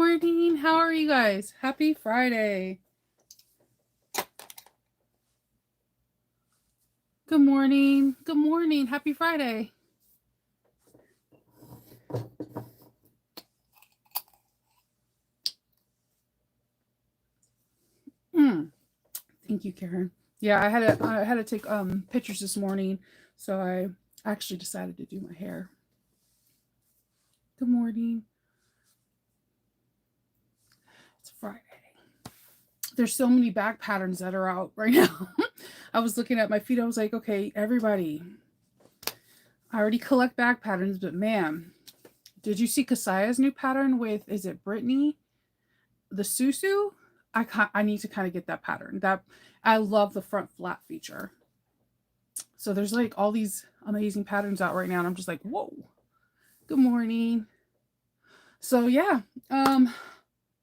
morning. How are you guys? Happy Friday. Good morning. Good morning. Happy Friday. Mm. Thank you, Karen. Yeah, I had to take pictures this morning, so I actually decided to do my hair. Good morning. It's Friday. There's so many back patterns that are out right now. I was looking at my feet. I was like, okay, everybody. I already collect back patterns, but man, did you see Kasaya's new pattern with, is it Brittany? The Susu? I need to kind of get that pattern. That I love the front flat feature. So there's like all these amazing patterns out right now, and I'm just like, whoa. Good morning. So yeah,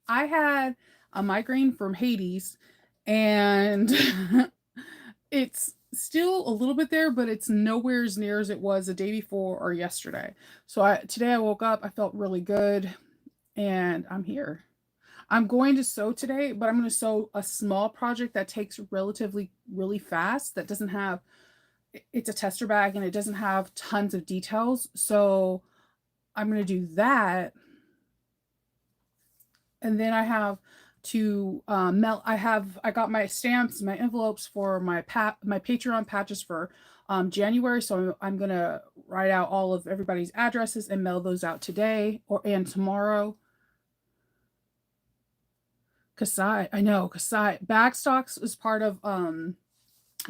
I had a migraine from Hades, and it's still a little bit there, but it's nowhere as near as it was the day before or yesterday. So today I woke up, I felt really good, and I'm here. I'm going to sew today, but I'm going to sew a small project that takes relatively really fast, that doesn't have, it's a tester bag and it doesn't have tons of details. So I'm going to do that. And then I have to melt. I got my stamps, my envelopes for my Patreon patches for January. So I'm going to write out all of everybody's addresses and mail those out today and tomorrow. Kasai, I know Kasai. Bagstocks is part of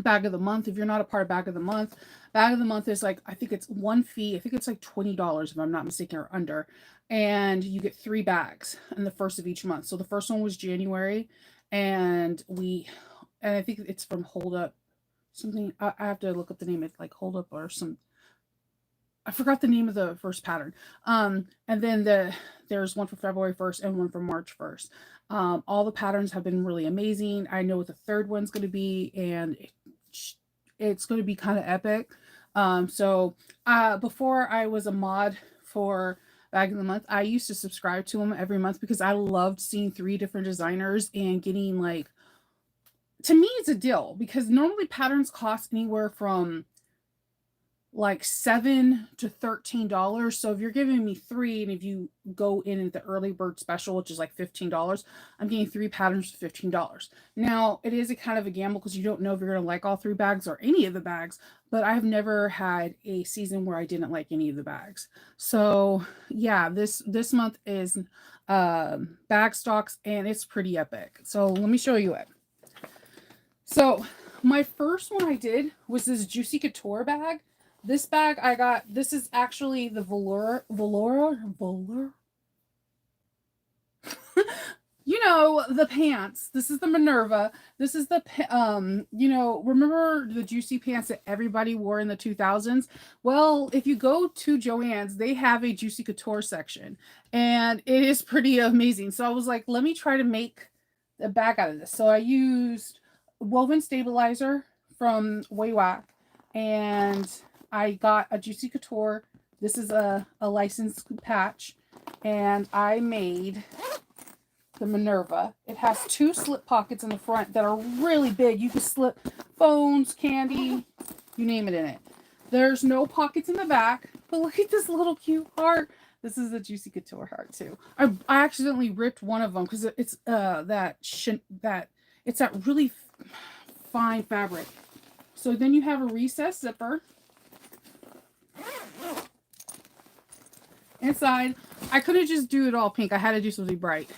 Bag of the Month. If you're not a part of Bag of the Month, Bag of the Month is like, I think it's one fee. I think it's like $20 if I'm not mistaken, or under, and you get 3 bags in the first of each month. So the first one was January, and I think it's from Hold Up something. I have to look up the name. It's like Hold Up or some. I forgot the name of the first pattern. And then there's one for February 1st and one for March 1st. All the patterns have been really amazing. I know what the third one's going to be, and it's going to be kind of epic. So before I was a mod for Bag of the Month, I used to subscribe to them every month because I loved seeing 3 different designers and getting like, to me, it's a deal because normally patterns cost anywhere from like $7 to $13. So if you're giving me 3, and if you go in at the early bird special, which is like $15, I'm getting 3 patterns for $15. Now it is a kind of a gamble because you don't know if you're going to like all 3 bags or any of the bags, but I've never had a season where I didn't like any of the bags. So yeah, this month is bag stocks, and it's pretty epic. So let me show you it. So my first one I did was this Juicy Couture bag. This bag I got, this is actually the Velour. You know, the pants. This is the Minerva. This is the, remember the Juicy pants that everybody wore in the 2000s? Well, if you go to Joann's, they have a Juicy Couture section, and it is pretty amazing. So I was like, let me try to make a bag out of this. So I used woven stabilizer from Waywack, and I got a Juicy Couture. This is a licensed patch, and I made the Minerva. It has 2 slip pockets in the front that are really big. You can slip phones, candy, you name it in it. There's no pockets in the back, but look at this little cute heart. This is a Juicy Couture heart too. I accidentally ripped one of them because it's it's that really fine fabric. So then you have a recessed zipper. Inside, I couldn't just do it all pink. I had to do something bright.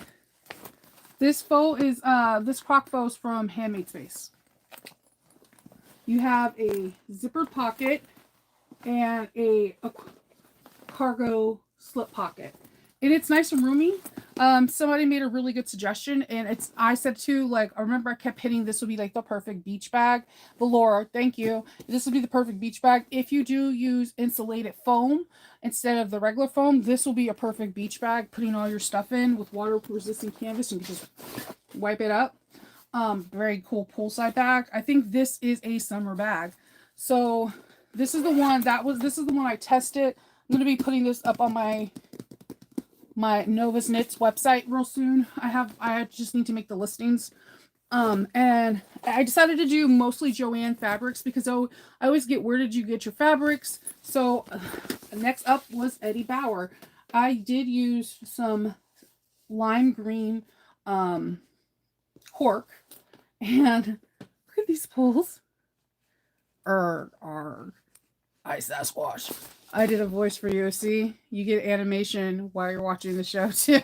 This faux is this croc faux from Handmade Space. You have a zippered pocket and a cargo slip pocket. And it's nice and roomy. Somebody made a really good suggestion, and I said too, like, I remember I kept hitting this would be like the perfect beach bag. Laura, thank you. This would be the perfect beach bag. If you do use insulated foam instead of the regular foam, this will be a perfect beach bag, putting all your stuff in with water resistant canvas. You can just wipe it up. Very cool poolside bag. I think this is a summer bag. So this is the one this is the one I tested. I'm going to be putting this up on my my Nova's Knits website real soon. I just need to make the listings. And I decided to do mostly Joann fabrics because I always get, where did you get your fabrics? So next up was Eddie Bauer. I did use some lime green cork, and look at these pulls. I Sasquatch. I did a voice for you. See, you get animation while you're watching the show too.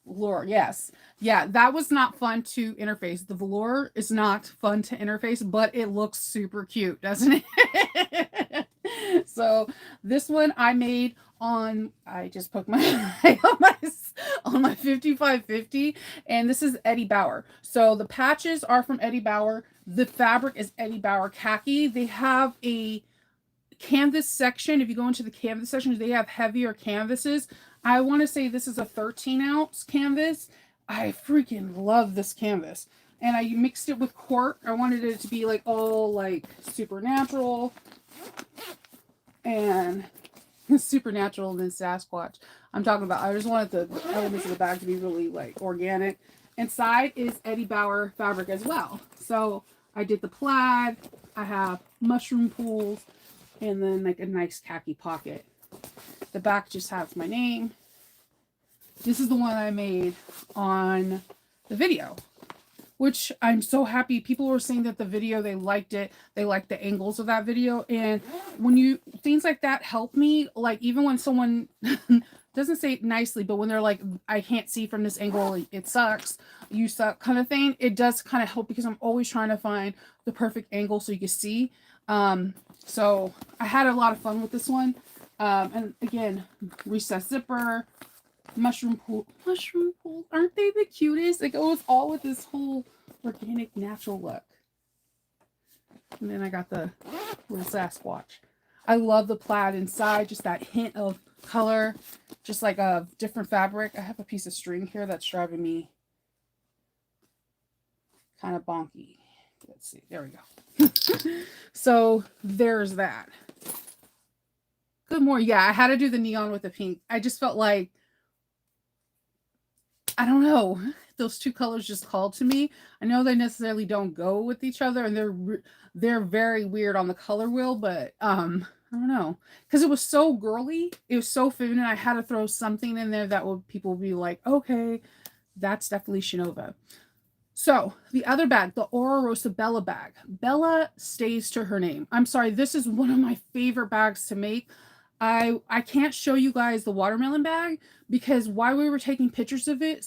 Velour, yes. Yeah, that was not fun to interface. The velour is not fun to interface, but it looks super cute, doesn't it? So this one I made on, I just poked my eye on my 5550, and this is Eddie Bauer. So the patches are from Eddie Bauer. The fabric is Eddie Bauer khaki. They have a canvas section. If you go into the canvas section, they have heavier canvases. I want to say this is a 13-ounce canvas. I freaking love this canvas. And I mixed it with cork. I wanted it to be like all like supernatural and supernatural than Sasquatch. I'm talking about, I just wanted the elements of the bag to be really like organic. Inside is Eddie Bauer fabric as well. So I did the plaid. I have mushroom pools and then like a nice khaki pocket. The back just has my name. This is the one I made on the video, which I'm so happy. People were saying that the video, they liked it. They liked the angles of that video. And when you, things like that help me, like even when someone doesn't say it nicely, but when they're like, I can't see from this angle, it sucks, you suck kind of thing, it does kind of help because I'm always trying to find the perfect angle so you can see. So I had a lot of fun with this one. And again, recessed zipper, mushroom pool. Aren't they the cutest? It goes all with this whole organic natural look. And then I got the little Sasquatch. I love the plaid inside, just that hint of color, just like a different fabric. I have a piece of string here that's driving me kind of bonky. Let's see, there we go. So there's that. Good morning. Yeah, I had to do the neon with the pink. I just felt like, I don't know, those two colors just called to me. I know they necessarily don't go with each other, and they're very weird on the color wheel, but I don't know, because it was so girly, it was so feminine. I had to throw something in there that would people would be like, okay, that's definitely Shinova. So the other bag, the Oro Rosa Bella bag. Bella stays to her name. I'm sorry, this is one of my favorite bags to make. I can't show you guys the watermelon bag because while we were taking pictures of it,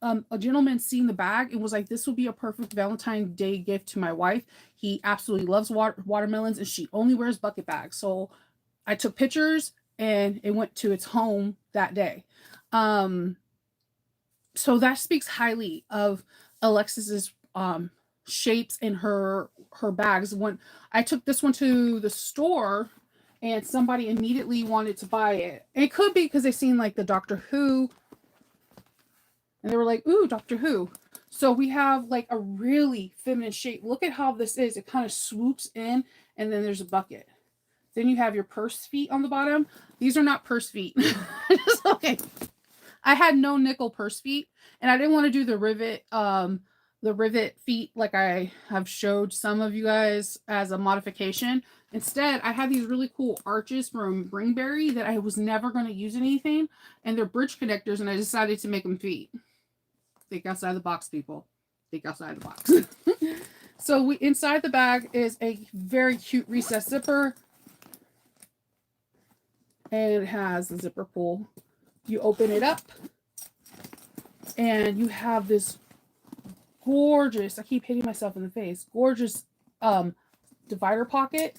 a gentleman seen the bag and was like, this would be a perfect Valentine's Day gift to my wife. He absolutely loves watermelons and she only wears bucket bags. So I took pictures and it went to its home that day. So that speaks highly of Alexis's shapes in her bags. When I took this one to the store, and somebody immediately wanted to buy it. And it could be because they seen like the Doctor Who. And they were like, ooh, Doctor Who. So we have like a really feminine shape. Look at how this is. It kind of swoops in and then there's a bucket. Then you have your purse feet on the bottom. These are not purse feet. Okay. I had no nickel purse feet. And I didn't want to do the rivet feet like I have showed some of you guys as a modification. Instead, I had these really cool arches from Bringberry that I was never going to use anything, and they're bridge connectors, and I decided to make them feet. Think outside the box, people. Think outside the box. So inside the bag is a very cute recessed zipper, and it has the zipper pull. You open it up, and you have this gorgeous, I keep hitting myself in the face, gorgeous divider pocket.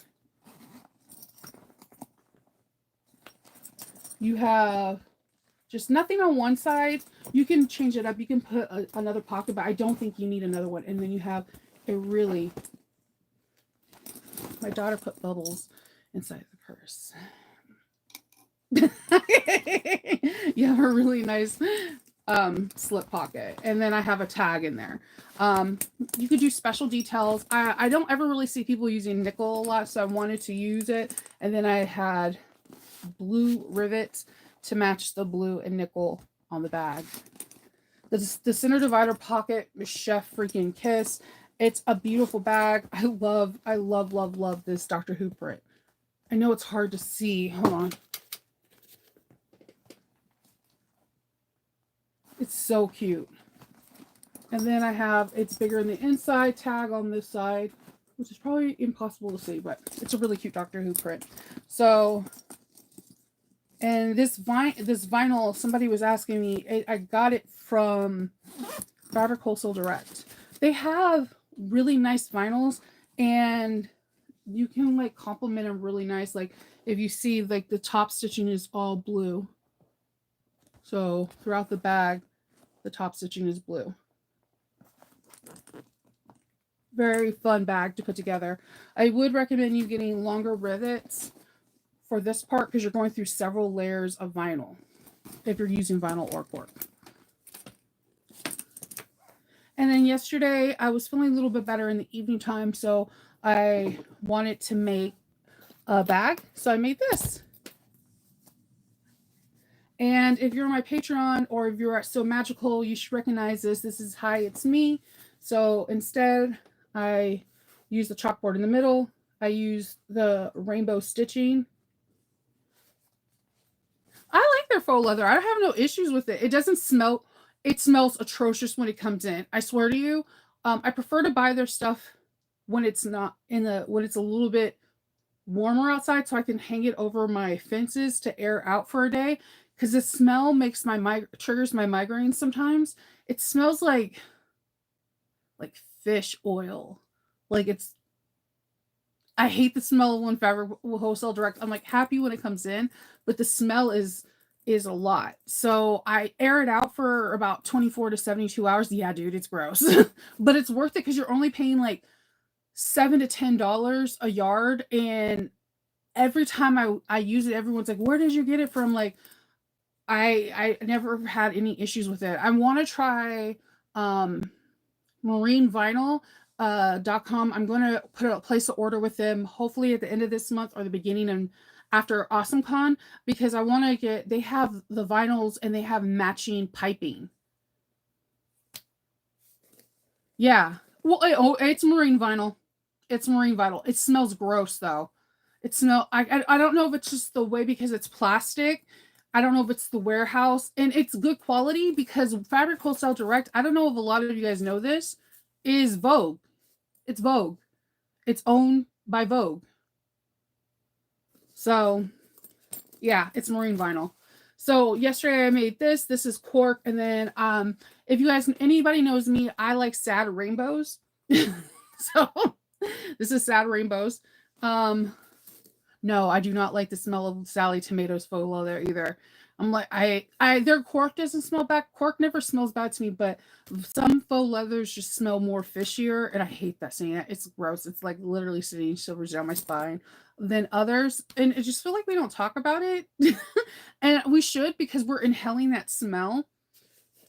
You have just nothing on one side. You can change it up. You can put another pocket, but I don't think you need another one. And then you have a really, my daughter put bubbles inside the purse. You have a really nice slip pocket, and then I have a tag in there. You could do special details. I don't ever really see people using nickel a lot, so I wanted to use it. And then I had blue rivets to match the blue and nickel on the bag. The center divider pocket is Chef freaking Kiss. It's a beautiful bag. I love this Doctor Who print. I know it's hard to see. Hold on. It's so cute. And then I have, it's bigger in the inside tag on this side, which is probably impossible to see, but it's a really cute Doctor Who print. So, and this vinyl, somebody was asking me, I got it from Fabric Wholesale Direct. They have really nice vinyls, and you can like complement them really nice. Like if you see like the top stitching is all blue. So throughout the bag, the top stitching is blue. Very fun bag to put together. I would recommend you getting longer rivets for this part because you're going through several layers of vinyl if you're using vinyl or cork. And then yesterday I was feeling a little bit better in the evening time, so I wanted to make a bag, so I made this. And if you're on my Patreon or if you're at So Magical, you should recognize this. This is Hi, It's Me. So instead, I use the chalkboard in the middle. I use the rainbow stitching. I like their faux leather. I have no issues with it. It doesn't smell. It smells atrocious when it comes in. I swear to you. I prefer to buy their stuff when it's not when it's a little bit warmer outside, so I can hang it over my fences to air out for a day. Because the smell makes triggers my migraines sometimes. It smells like fish oil. Like I hate the smell of when Fabric Wholesale Direct. I'm like happy when it comes in, but the smell is a lot. So I air it out for about 24 to 72 hours. Yeah, dude, it's gross. But it's worth it because you're only paying like $7 to $10 a yard. And every time I use it, everyone's like, where did you get it from? Like, I never had any issues with it. I want to try marinevinyl.com. I'm going to place an order with them hopefully at the end of this month or the beginning and after AwesomeCon, because I want to they have the vinyls and they have matching piping. Yeah. Well, it's marine vinyl. It's marine vinyl. It smells gross though. I don't know if it's just the way because it's plastic. I don't know if it's the warehouse, and it's good quality because Fabric Wholesale Direct, I don't know if a lot of you guys know this, is Vogue. It's Vogue. It's owned by Vogue. So, yeah, it's marine vinyl. So yesterday I made this. This is cork, and then if you guys, anybody knows me, I like sad rainbows. So this is sad rainbows. No, I do not like the smell of Sally Tomatoes faux leather either. I'm like, their cork doesn't smell bad. Cork never smells bad to me, but some faux leathers just smell more fishier, and I hate that saying that. It's gross. It's like literally sitting shivers down my spine than others, and I just feel like we don't talk about it, and we should because we're inhaling that smell.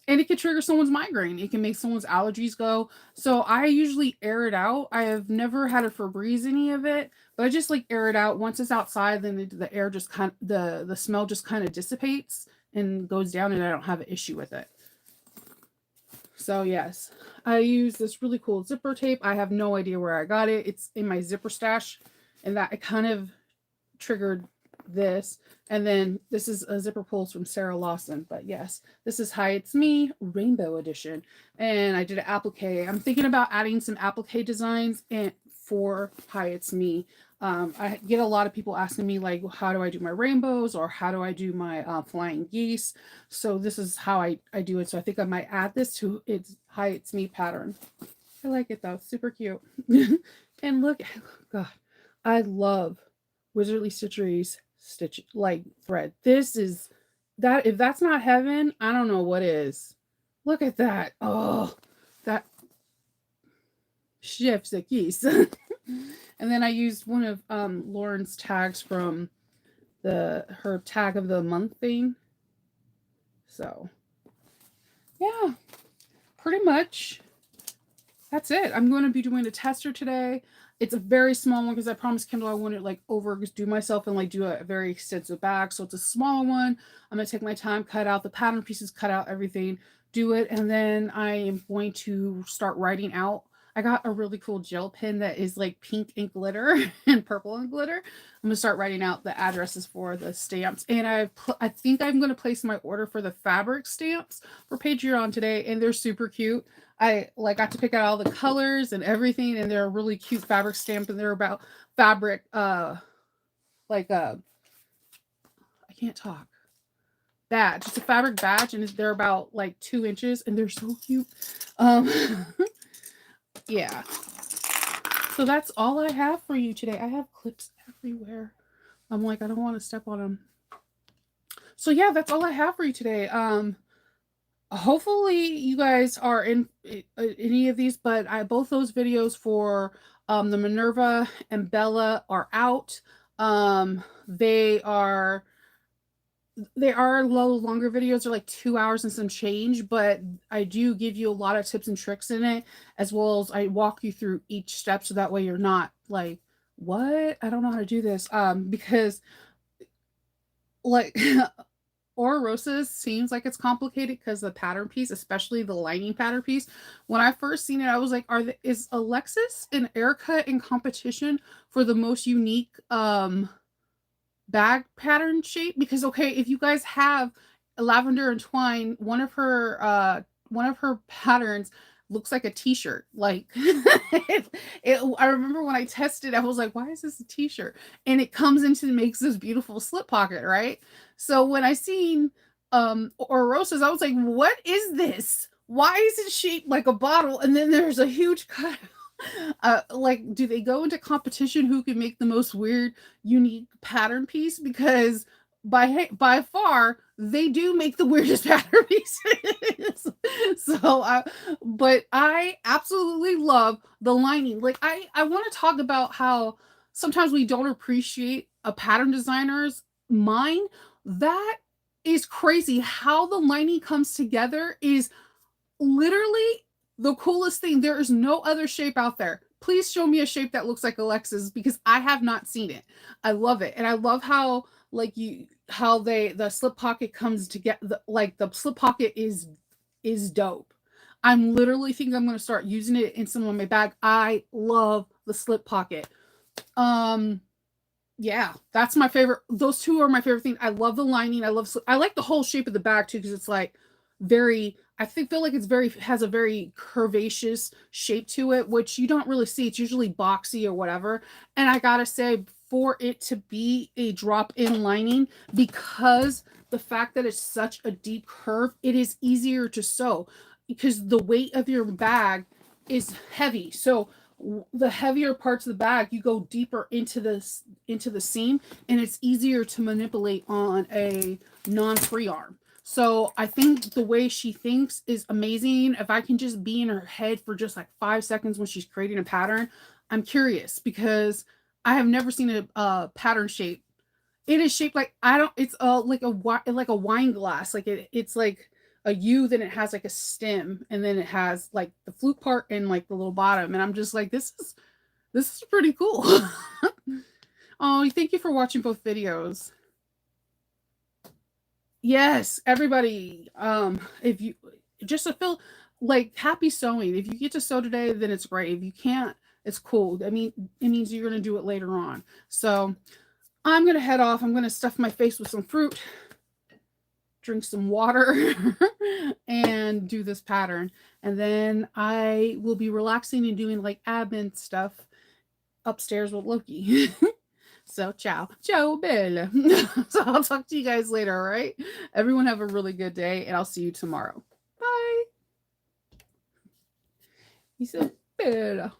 And it can trigger someone's migraine. It can make someone's allergies go. So I usually air it out. I have never had a Febreze any of it, but I just like air it out. Once it's outside, then the air just the smell just kind of dissipates and goes down, and I don't have an issue with it. So yes, I use this really cool zipper tape. I have no idea where I got it. It's in my zipper stash, and that it kind of triggered this. And then this is a zipper pulls from Sarah Lawson. But yes, this is Hi, It's Me Rainbow Edition. And I did an applique. I'm thinking about adding some applique designs for Hi, It's Me. I get a lot of people asking me like, how do I do my rainbows or how do I do my flying geese? So this is how I do it. So I think I might add this to its Hi, It's Me pattern. I like it though. It's super cute. And look, God, I love Wizardly Stitchery's stitch like thread. This is that, if that's not heaven, I don't know what is. Look at that. Oh, that chef's a kiss. And then I used one of Lauren's tags from her tag of the month thing. So yeah, pretty much that's it. I'm going to be doing a tester today. It's a very small one because I promised Kendall I wouldn't like overdo myself and like do a very extensive bag. So it's a small one. I'm gonna take my time, cut out the pattern pieces, cut out everything, do it, and then I am going to start writing out. I got a really cool gel pen that is like pink and glitter and purple and glitter. I'm gonna start writing out the addresses for the stamps, and I think I'm gonna place my order for the fabric stamps for Patreon today, and they're super cute. I like got to pick out all the colors and everything, and they're a really cute fabric stamp, and they're about fabric, like I can't talk. Badge. It's a fabric badge, and they're about like 2 inches, and they're so cute. Um, yeah. So that's all I have for you today. I have clips everywhere. I'm like, I don't want to step on them. So yeah, that's all I have for you today. Hopefully you guys are in any of these, but both those videos for the Minerva and Bella are out. They are longer videos. They're like 2 hours and some change, but I do give you a lot of tips and tricks in it, as well as I walk you through each step, so that way you're not like, what? I don't know how to do this. Because like Ororosa's seems like it's complicated because the pattern piece, especially the lining pattern piece. When I first seen it, I was like, is Alexis and Erica in competition for the most unique bag pattern shape? Because okay, if you guys have Lavender and Twine, one of her patterns looks like a t-shirt. Like I remember when I tested, I was like, why is this a t-shirt? And it comes into makes this beautiful slip pocket, right? So when I seen Ororosa's, I was like, what is this? Why is it shaped like a bottle? And then there's a huge cut. Like, do they go into competition who can make the most weird, unique pattern piece? Because by far they do make the weirdest pattern pieces. So, but I absolutely love the lining. Like, I want to talk about how sometimes we don't appreciate a pattern designer's mind. That is crazy. How the lining comes together is literally the coolest thing. There is no other shape out there. Please show me a shape that looks like Alexis, because I have not seen it. I love it. And I love how the slip pocket comes together. Like the slip pocket is dope. I'm literally thinking I'm going to start using it in some of my bag. I love the slip pocket. Yeah, that's my favorite. Those two are my favorite thing. I love the lining. I like the whole shape of the bag too, because it's like very, feel like it's has a very curvaceous shape to it, which you don't really see. It's usually boxy or whatever. And I gotta say, for it to be a drop-in lining, because the fact that it's such a deep curve, it is easier to sew because the weight of your bag is heavy. So the heavier parts of the bag, you go deeper into the seam, and it's easier to manipulate on a non-free arm. So I think the way she thinks is amazing. If I can just be in her head for just like 5 seconds when she's creating a pattern, I'm curious, because I have never seen a pattern shape. It is shaped like, I don't, it's like a wine glass. Like it's like a U, then it has like a stem, and then it has like the flute part and like the little bottom. And I'm just like, this is pretty cool. Oh, thank you for watching both videos. Yes, everybody. If you just to feel like happy sewing. If you get to sew today, then it's great. If you can't, it's cool. I mean, it means you're gonna do it later on. So I'm gonna head off. I'm gonna stuff my face with some fruit, drink some water, and do this pattern. And then I will be relaxing and doing like admin stuff upstairs with Loki. So ciao. Ciao bella. So I'll talk to you guys later, all right? Everyone have a really good day, and I'll see you tomorrow. Bye. He said bella.